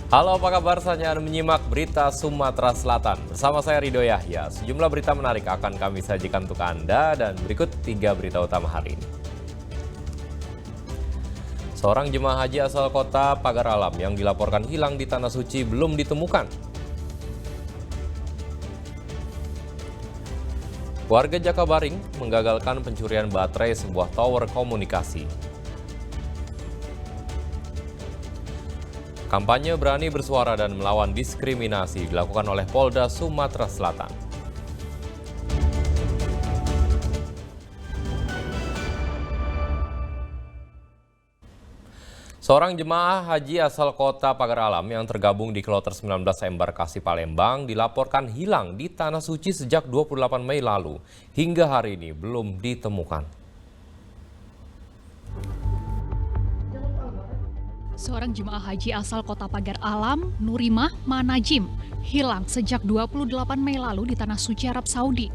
Halo, apa kabar? Saya menyimak berita Sumatera Selatan. Bersama saya Rido Yahya. Sejumlah berita menarik akan kami sajikan untuk Anda dan berikut 3 berita utama hari ini. Seorang jemaah haji asal kota Pagar Alam yang dilaporkan hilang di Tanah Suci belum ditemukan. Warga Jakabaring menggagalkan pencurian baterai sebuah tower komunikasi. Kampanye berani bersuara dan melawan diskriminasi dilakukan oleh Polda Sumatera Selatan. Seorang jemaah haji asal kota Pagar Alam yang tergabung di Kloter 19 Embarkasi Palembang dilaporkan hilang di Tanah Suci sejak 28 Mei lalu. Hingga hari ini belum ditemukan. Seorang jemaah haji asal kota Pagar Alam, Nurimah Manajim, hilang sejak 28 Mei lalu di Tanah Suci Arab Saudi.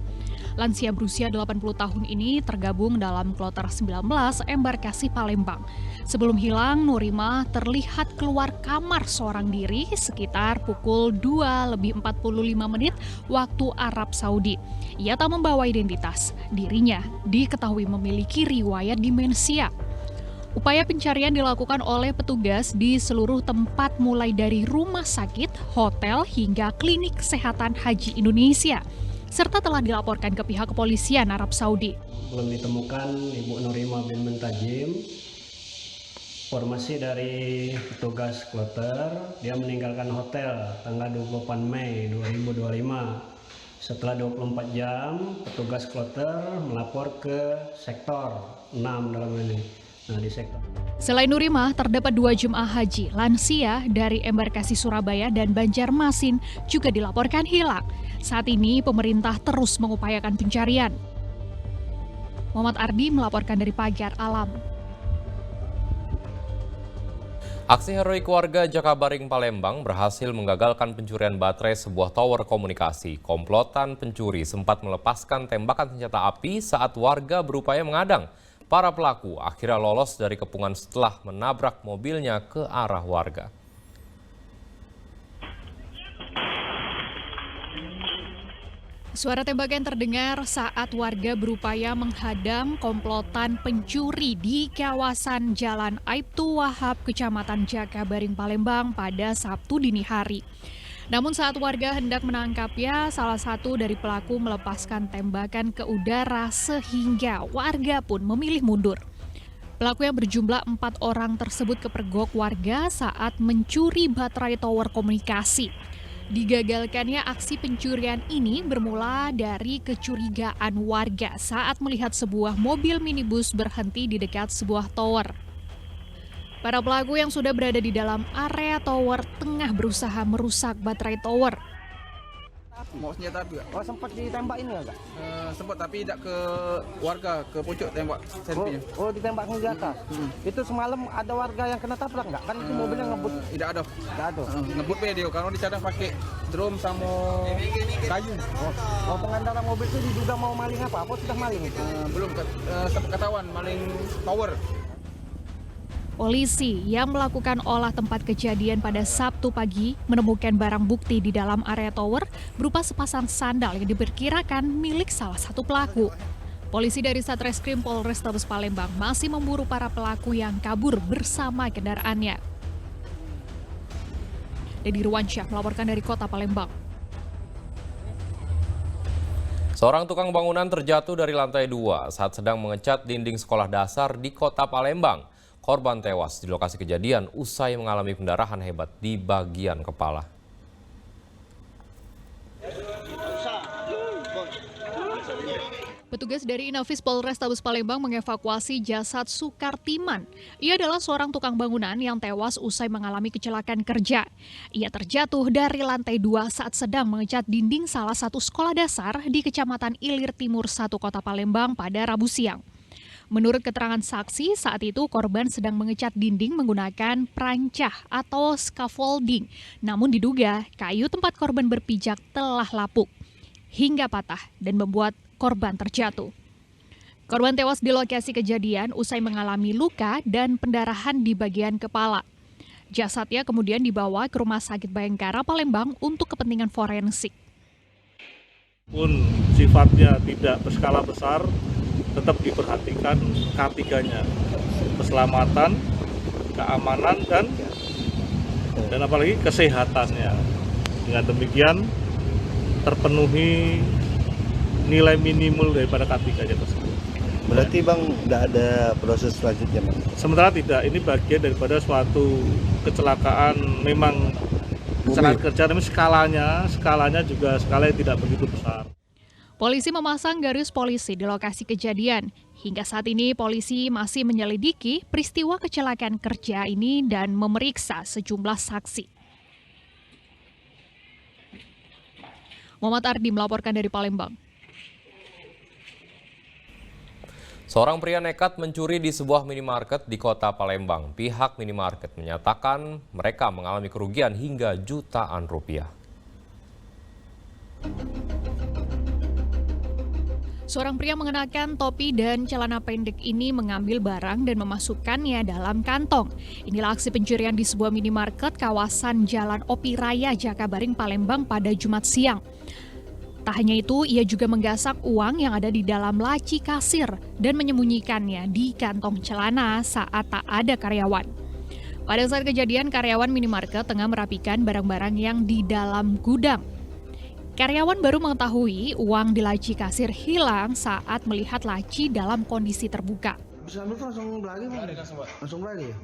Lansia berusia 80 tahun ini tergabung dalam Kloter 19 Embarkasi Palembang. Sebelum hilang, Nurimah terlihat keluar kamar seorang diri sekitar pukul 2:45 waktu Arab Saudi. Ia tak membawa identitas. Dirinya diketahui memiliki riwayat demensia. Upaya pencarian dilakukan oleh petugas di seluruh tempat mulai dari rumah sakit, hotel, hingga klinik kesehatan haji Indonesia, serta telah dilaporkan ke pihak kepolisian Arab Saudi. Belum ditemukan Ibu Nurimah bin Muntajim. Informasi dari petugas kloter, dia meninggalkan hotel tanggal 28 Mei 2025. Setelah 24 jam, petugas kloter melapor ke sektor 6 dalam ini. Di sektor. Selain Nurimah, terdapat 2 jemaah haji lansia dari Embarkasi Surabaya dan Banjarmasin juga dilaporkan hilang. Saat ini pemerintah terus mengupayakan pencarian. Muhammad Ardi melaporkan dari Pagar Alam. Aksi heroik warga Jakabaring Palembang berhasil menggagalkan pencurian baterai sebuah tower komunikasi. Komplotan pencuri sempat melepaskan tembakan senjata api saat warga berupaya mengadang. Para pelaku akhirnya lolos dari kepungan setelah menabrak mobilnya ke arah warga. Suara tembakan terdengar saat warga berupaya menghadang komplotan pencuri di kawasan Jalan Aibtu Wahab, Kecamatan Jakabaring, Palembang pada Sabtu dini hari. Namun saat warga hendak menangkapnya, salah satu dari pelaku melepaskan tembakan ke udara sehingga warga pun memilih mundur. Pelaku yang berjumlah 4 orang tersebut kepergok warga saat mencuri baterai tower komunikasi. Digagalkannya aksi pencurian ini bermula dari kecurigaan warga saat melihat sebuah mobil minibus berhenti di dekat sebuah tower. Para pelaku yang sudah berada di dalam area tower tengah berusaha merusak baterai tower. Mau senjata api? Oh, sempat ditembak ini enggak? Sempat, tapi tidak ke warga, ke pucuk tembak selfie-nya. Oh, ditembak senjata. Itu semalam ada warga yang kena tabrak enggak? Kan itu mobilnya ngebut. Tidak ada. Enggak ada. Ngebut video, karena dicadang pakai drum sama kayu. Oh, pengendara mobil itu diduga mau maling apa? Apa sudah maling? Belum sempat ketahuan maling tower. Polisi yang melakukan olah tempat kejadian pada Sabtu pagi menemukan barang bukti di dalam area tower berupa sepasang sandal yang diperkirakan milik salah satu pelaku. Polisi dari Satreskrim Polrestabes Palembang masih memburu para pelaku yang kabur bersama kendaraannya. Dedi Ruwansyah melaporkan dari Kota Palembang. Seorang tukang bangunan terjatuh dari lantai 2 saat sedang mengecat dinding sekolah dasar di Kota Palembang. Korban tewas di lokasi kejadian usai mengalami pendarahan hebat di bagian kepala. Petugas dari Inafis Polrestabes Palembang mengevakuasi jasad Sukartiman. Ia adalah seorang tukang bangunan yang tewas usai mengalami kecelakaan kerja. Ia terjatuh dari lantai 2 saat sedang mengecat dinding salah satu sekolah dasar di Kecamatan Ilir Timur 1 Kota Palembang pada Rabu siang. Menurut keterangan saksi, saat itu korban sedang mengecat dinding menggunakan prancah atau scaffolding. Namun diduga kayu tempat korban berpijak telah lapuk hingga patah dan membuat korban terjatuh. Korban tewas di lokasi kejadian usai mengalami luka dan pendarahan di bagian kepala. Jasadnya kemudian dibawa ke Rumah Sakit Bayangkara Palembang untuk kepentingan forensik. Pun sifatnya tidak berskala besar, tetap diperhatikan K3-nya, keselamatan, keamanan, dan apalagi kesehatannya. Dengan demikian terpenuhi nilai minimal daripada K3-nya tersebut. Berarti Bang nggak ada proses selanjutnya Bang? Sementara tidak, ini bagian daripada suatu kecelakaan, memang kecelakaan kerja, tapi skalanya juga skala yang tidak begitu besar. Polisi memasang garis polisi di lokasi kejadian. Hingga saat ini polisi masih menyelidiki peristiwa kecelakaan kerja ini dan memeriksa sejumlah saksi. Muhammad Ardi melaporkan dari Palembang. Seorang pria nekat mencuri di sebuah minimarket di kota Palembang. Pihak minimarket menyatakan mereka mengalami kerugian hingga jutaan rupiah. Seorang pria mengenakan topi dan celana pendek ini mengambil barang dan memasukkannya dalam kantong. Inilah aksi pencurian di sebuah minimarket kawasan Jalan Opi Raya, Jakabaring, Palembang pada Jumat siang. Tak hanya itu, ia juga menggasak uang yang ada di dalam laci kasir dan menyembunyikannya di kantong celana saat tak ada karyawan. Pada saat kejadian, karyawan minimarket tengah merapikan barang-barang yang di dalam gudang. Karyawan baru mengetahui uang di laci kasir hilang saat melihat laci dalam kondisi terbuka. Bisa ambil tuh langsung belagi Bang? Langsung belagi ya?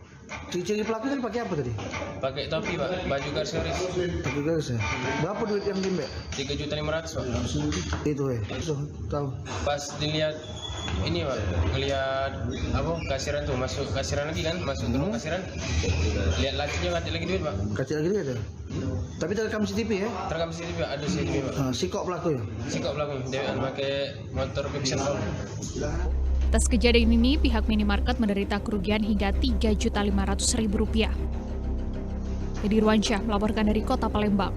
Ciri pelaku tadi pakai apa tadi? Pakai topi Pak, baju garseris. Baju garis ya? Berapa duit yang dimbe? 3.500.000 Pak. Itu ya? Tahu. Pas dilihat ini Pak, ngelihat apa kasiran tuh masuk kasiran lagi kan, masuk ke rumah kasiran. Lihat lacinya ada lagi duit Pak. Kacil lagi dia ada? Tapi terekam CCTV ya? Terekam CCTV Pak, ada CCTV Pak. Sikok pelaku ya? Sikap pelaku, dia pakai motor Vision Pro. Atas kejadian ini, pihak minimarket menderita kerugian hingga Rp3.500.000. Dedi Ruansyah melaporkan dari Kota Palembang.